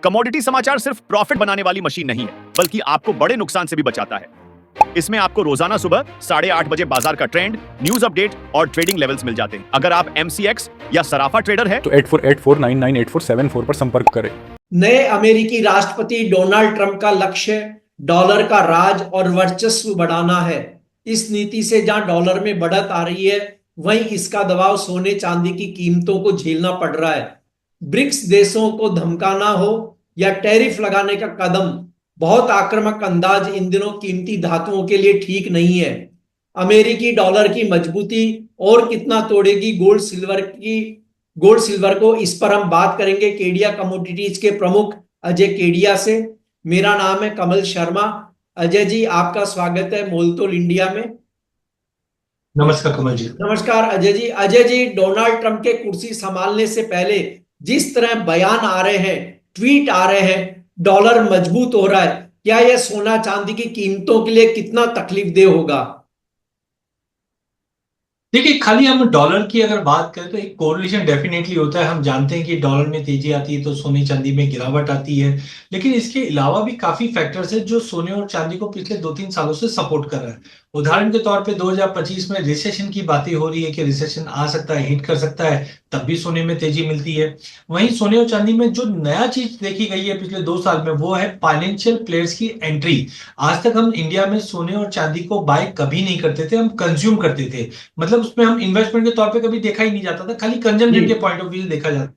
Commodity समाचार सिर्फ profit बनाने वाली मशीन नहीं है, बल्कि आपको बड़े नुकसान से भी बचाता है। इसमें आपको रोजाना सुबह 8:30 बजे बाजार का ट्रेंड, न्यूज अपडेट और ट्रेडिंग लेवल्स मिल जाते हैं। अगर आप MCX या सराफा ट्रेडर है तो 8484998474 पर संपर्क करें। नए अमेरिकी राष्ट्रपति डोनाल्ड ट्रंप का लक्ष्य डॉलर का राज और वर्चस्व बढ़ाना है। इस नीति से जहां डॉलर में बढ़त आ रही है, वहीं इसका दबाव सोने चांदी की कीमतों को झेलना पड़ रहा है। ब्रिक्स देशों को धमकाना हो या टैरिफ लगाने का कदम, बहुत आक्रामक अंदाज इन दिनों कीमती धातुओं के लिए ठीक नहीं है। अमेरिकी डॉलर की मजबूती और कितना तोड़ेगी गोल्ड सिल्वर को, इस पर हम बात करेंगे केडिया कमोडिटीज के प्रमुख अजय केडिया से। मेरा नाम है कमल शर्मा। अजय जी, आपका स्वागत है मोलतोल इंडिया में। नमस्कार कमल जी। नमस्कार अजय जी। अजय जी, डोनाल्ड ट्रंप के कुर्सी संभालने से पहले जिस तरह बयान आ रहे हैं, ट्वीट आ रहे हैं, डॉलर मजबूत हो रहा है, क्या यह सोना चांदी की कीमतों के लिए कितना तकलीफदेह होगा? देखिए, खाली हम डॉलर की अगर बात करें तो एक कोरिलेशन डेफिनेटली होता है। हम जानते हैं कि डॉलर में तेजी आती है तो सोने चांदी में गिरावट आती है, लेकिन इसके अलावा भी काफी फैक्टर्स हैं जो सोने और चांदी को पिछले 2-3 सालों से सपोर्ट कर रहा है। उदाहरण के तौर पे 2025 में रिसेशन की बातें हो रही है कि रिसेशन आ सकता है, हिट कर सकता है, तब भी सोने में तेजी मिलती है। वहीं सोने और चांदी में जो नया चीज देखी गई है पिछले 2 साल में, वो है फाइनेंशियल प्लेयर्स की एंट्री। आज तक हम इंडिया में सोने और चांदी को बाय कभी नहीं करते थे, हम कंज्यूम करते थे। मतलब उसमें हम इन्वेस्टमेंट के तौर पे कभी देखा ही नहीं जाता था, खाली कंजम्पशन के पॉइंट ऑफ व्यू से देखा जाता।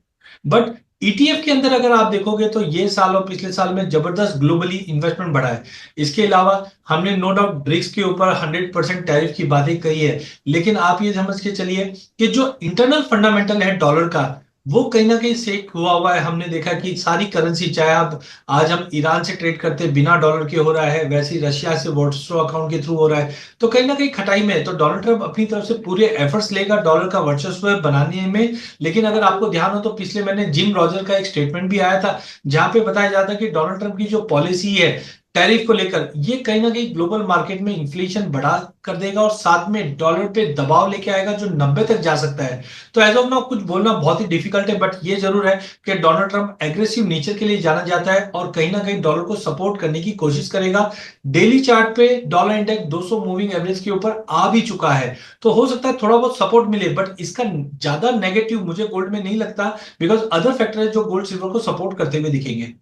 बट ETF के अंदर अगर आप देखोगे तो ये साल और पिछले साल में जबरदस्त ग्लोबली इन्वेस्टमेंट बढ़ा है। इसके अलावा हमने नो डाउट ब्रिक्स के ऊपर 100% टैरिफ की बातें कही है, लेकिन आप ये समझ के चलिए कि जो इंटरनल फंडामेंटल है डॉलर का, वो कहीं ना कहीं सेक हुआ है। हमने देखा कि सारी करेंसी, चाहे आप आज हम ईरान से ट्रेड करते बिना डॉलर के हो रहा है, वैसे ही रशिया से वॉटरस्ट्रो अकाउंट के थ्रू हो रहा है, तो कहीं ना कहीं खटाई में है। तो डोनाल्ड ट्रंप अपनी तरफ से पूरे एफर्ट्स लेगा डॉलर का वर्चस्व बनाने में। लेकिन अगर आपको ध्यान हो तो पिछले महीने जिम रॉजर का एक स्टेटमेंट भी आया था, जहां पे बताया जाता है कि डोनाल्ड ट्रंप की जो पॉलिसी है टैरिफ को लेकर, ये कहीं ना कहीं ग्लोबल मार्केट में इन्फ्लेशन बढ़ा कर देगा और साथ में डॉलर पे दबाव लेके आएगा जो 90 तक जा सकता है। तो एज ऑफ नाउ कुछ बोलना बहुत ही डिफिकल्ट है, बट ये जरूर है कि डोनाल्ड ट्रंप एग्रेसिव नेचर के लिए जाना जाता है और कहीं ना कहीं डॉलर को सपोर्ट करने की कोशिश करेगा। डेली चार्ट पे डॉलर इंडेक्स 200 मूविंग एवरेज के ऊपर आ भी चुका है, तो हो सकता है थोड़ा बहुत सपोर्ट मिले, बट इसका ज्यादा नेगेटिव मुझे गोल्ड में नहीं लगता, बिकॉज अदर फैक्टर है जो गोल्ड सिल्वर को सपोर्ट करते हुए दिखेंगे।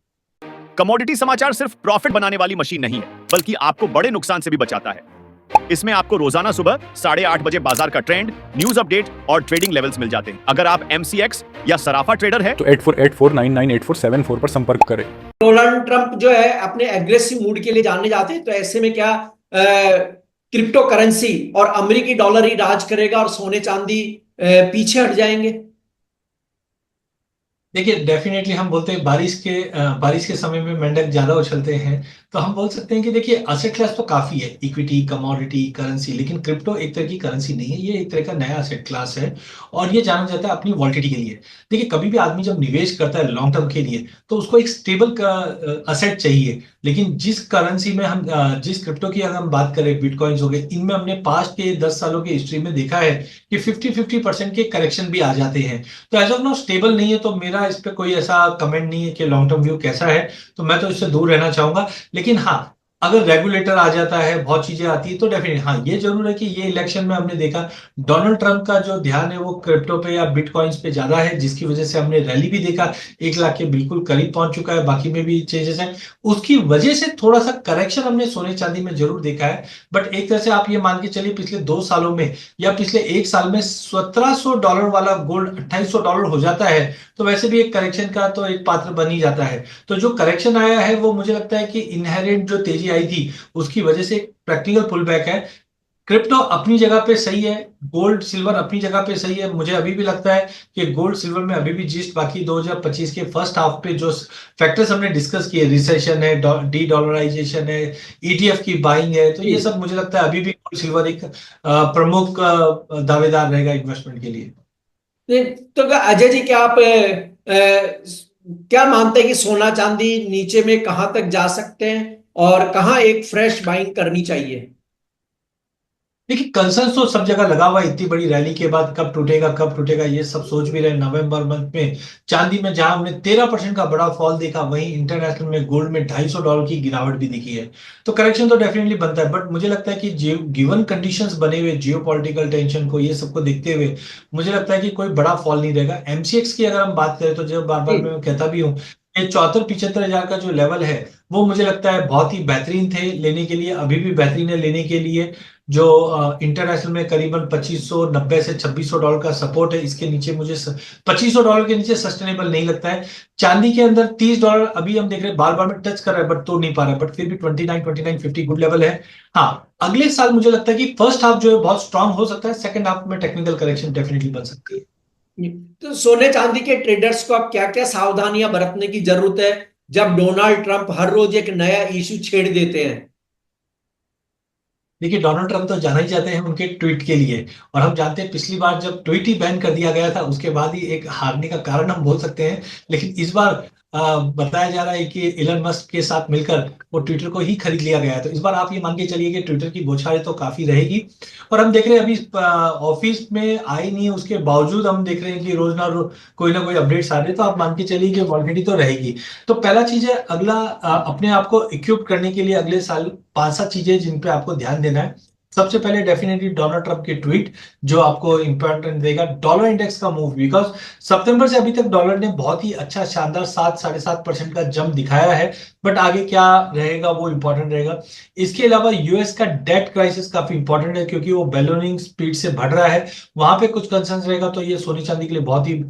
कमोडिटी समाचार सिर्फ प्रॉफिट बनाने वाली मशीन नहीं है, बल्कि आपको बड़े नुकसान से भी बचाता है। इसमें आपको रोजाना सुबह 8:30 बजे बाजार का ट्रेंड, न्यूज अपडेट और ट्रेडिंग लेवल्स मिल जाते हैं। अगर आप MCX या सराफा ट्रेडर है तो 8484998474 पर संपर्क करें। डोनाल्ड ट्रंप जो है अपने एग्रेसिव मूड के लिए जाने जाते हैं, तो ऐसे में क्या क्रिप्टो करेंसी और अमेरिकी डॉलर ही राज करेगा और सोने चांदी पीछे हट जाएंगे? देखिए, डेफिनेटली हम बोलते हैं बारिश के समय में मेंढक ज्यादा उछलते हैं, तो हम बोल सकते हैं कि देखिए असेट क्लास तो काफी है, इक्विटी, कमोडिटी, करेंसी, लेकिन क्रिप्टो एक तरह की करेंसी नहीं है, ये एक तरह का नया असेट क्लास है और ये जाना जाता है अपनी वॉलिटिलिटी के लिए। देखिए, कभी भी आदमी जब निवेश करता है लॉन्ग टर्म के लिए, तो उसको एक स्टेबल असेट चाहिए। लेकिन जिस करेंसी में हम जिस क्रिप्टो की अगर हम बात करें, बिटकॉइंस हो गए, इनमें हमने पास्ट के 10 सालों की हिस्ट्री में देखा है कि 50-50% के करेक्शन भी आ जाते हैं। तो एज ऑफ नाउ स्टेबल नहीं है, तो मेरा इस पर कोई ऐसा कमेंट नहीं है कि लॉन्ग टर्म व्यू कैसा है, तो मैं तो इससे दूर रहना चाहूंगा। लेकिन हाँ, अगर रेगुलेटर आ जाता है, बहुत चीजें आती है, तो डेफिनेटली हाँ, ये जरूर है कि ये इलेक्शन में हमने देखा डोनाल्ड ट्रंप का जो ध्यान है वो क्रिप्टो पे या बिटकॉइंस पे ज्यादा है, जिसकी वजह से हमने रैली भी देखा, 1 लाख के बिल्कुल करीब पहुंच चुका है, बाकी में भी चेंजेस हैं। उसकी वजह से थोड़ा सा करेक्शन हमने सोने चांदी में जरूर देखा है। बट एक तरह से आप ये मान के चलिए पिछले 2 सालों में या पिछले 1 साल में $1700 वाला गोल्ड $2800 हो जाता है, तो वैसे भी एक करेक्शन का तो एक पात्र बन ही जाता है। तो जो करेक्शन आया है वो मुझे लगता है कि इनहेरेंट जो तेजी आई थी उसकी वजह से प्रैक्टिकल पुल बैक है। क्रिप्टो अपनी जगह पे सही है, गोल्ड सिल्वर अपनी जगह पे सही है। मुझे अभी भी लगता है कि गोल्ड सिल्वर में अभी भी जिस्ट बाकी 2025 के फर्स्ट हाफ पे जो फैक्टर्स हमने डिस्कस किए, रिसेशन है, डी डॉलराइजेशन है, ETF की बाइंग है, तो ये सब मुझे लगता है अभी भी गोल्ड सिल्वर एक प्रमुख दावेदार रहेगा इन्वेस्टमेंट के लिए। तो अजय जी, क्या आप क्या मानते हैं कि सोना चांदी नीचे में कहां तक जा सकते हैं और कहां एक फ्रेश बाइंग करनी चाहिए? देखिए कंसर्न तो सब जगह लगा हुआ है, इतनी बड़ी रैली के बाद कब टूटेगा ये सब सोच भी रहे। नवंबर मंथ में चांदी में जहां हमने 13% का बड़ा फॉल देखा, वहीं इंटरनेशनल में गोल्ड में $250 की गिरावट भी दिखी है। तो करेक्शन तो डेफिनेटली बनता है, बट मुझे लगता है कि गिवन कंडीशंस बने हुए जियोपॉलिटिकल टेंशन को, ये सबको देखते हुए मुझे लगता है कि कोई बड़ा फॉल नहीं रहेगा। एमसीएक्स की अगर हम बात करें तो जो बार बार मैं कहता भी हूँ, ये 74-75 हजार का जो लेवल है वो मुझे लगता है बहुत ही बेहतरीन थे लेने के लिए, अभी भी बेहतरीन है लेने के लिए। जो इंटरनेशनल में करीबन $2590 से $2600 का सपोर्ट है, इसके नीचे मुझे $2500 के नीचे सस्टेनेबल नहीं लगता है। चांदी के अंदर $30 अभी हम देख रहे हैं, बार बार में टच कर रहा है बट तोड़ नहीं पा रहा है, बट फिर भी 29-29.50 गुड लेवल है। हाँ, अगले साल मुझे लगता है कि फर्स्ट हाफ जो है बहुत स्ट्रांग हो सकता है, सेकंड हाफ में टेक्निकल करेक्शन डेफिनेटली बन सकती है। तो सोने चांदी के ट्रेडर्स को अब क्या क्या सावधानियां बरतने की जरूरत है जब डोनाल्ड ट्रंप हर रोज एक नया इशू छेड़ देते हैं? देखिए डोनाल्ड ट्रंप तो जाना ही जाते हैं उनके ट्वीट के लिए, और हम जानते हैं पिछली बार जब ट्वीट ही बैन कर दिया गया था उसके बाद ही एक हारने का कारण हम बोल सकते हैं। लेकिन इस बार बताया जा रहा है कि इलन मस्क के साथ मिलकर वो ट्विटर को ही खरीद लिया गया है। तो इस बार आप ये मान के चलिए कि ट्विटर की बौछारें तो काफी रहेगी। और हम देख रहे हैं अभी ऑफिस में आई नहीं है, उसके बावजूद हम देख रहे हैं कि रोज कोई ना कोई अपडेट्स आ रहे हैं, तो आप मान के चलिए कि वॉलिटिलिटी तो रहेगी। तो पहला चीज है अगला, अपने आप को इक्विप करने के लिए अगले साल 5-7 चीजें जिन पे आपको ध्यान देना है। सबसे पहले डेफिनेटली डोनाल्ड ट्रंप की ट्वीट जो आपको इंपॉर्टेंट देगा, डॉलर इंडेक्स का मूव, बिकॉज सितंबर से अभी तक डॉलर ने बहुत ही अच्छा शानदार 7-7.5% का जंप दिखाया है, बट आगे क्या रहेगा वो इंपॉर्टेंट रहेगा। इसके अलावा यूएस का डेट क्राइसिस काफी इंपॉर्टेंट है क्योंकि वो बैलोनिंग स्पीड से बढ़ रहा है, वहां पे कुछ कंसर्न रहेगा, तो ये सोने चांदी के लिए बहुत ही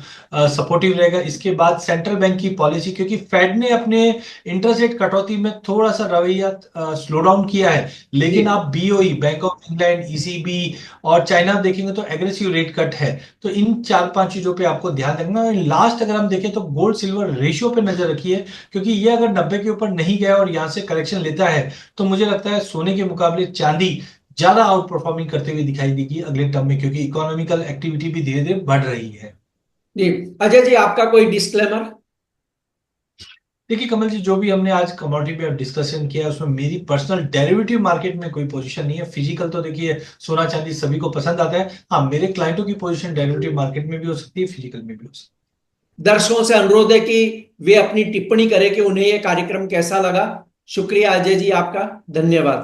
सपोर्टिव रहेगा। इसके बाद सेंट्रल बैंक की पॉलिसी, क्योंकि फेड ने अपने इंटरेस्ट रेट कटौती में थोड़ा सा रवैया स्लो डाउन किया है, लेकिन आप BOE, bank of England, ECB और चाइना देखेंगे तो एग्रेसिव रेट कट है। तो इन 4-5 चीजों पे आपको ध्यान रखना है। लास्ट अगर हम देखें तो गोल्ड सिल्वर रेशियो पे नजर रखिए, क्योंकि ये अगर 90 के ऊपर नहीं गया और यहां से करेक्शन लेता है तो मुझे लगता है सोने के मुकाबले चांदी ज्यादा आउट परफॉर्मिंग करते हुए दिखाई देगी अगले टर्म में, क्योंकि इकोनॉमिकल एक्टिविटी भी धीरे धीरे बढ़ रही है। जी अजय जी, आपका कोई डिस्क्लेमर? देखिए कमल जी, जो भी हमने आज कमोडिटी पे डिस्कशन किया उसमें मेरी पर्सनल डेरिवेटिव मार्केट में कोई पोजीशन नहीं है। फिजिकल तो देखिए सोना चांदी सभी को पसंद आता है, हाँ मेरे क्लाइंटों की पोजीशन डेरिवेटिव मार्केट में भी हो सकती है, फिजिकल में भी हो सकती है। दर्शकों से अनुरोध है कि वे अपनी टिप्पणी करें कि उन्हें यह कार्यक्रम कैसा लगा। शुक्रिया अजय जी, आपका धन्यवाद।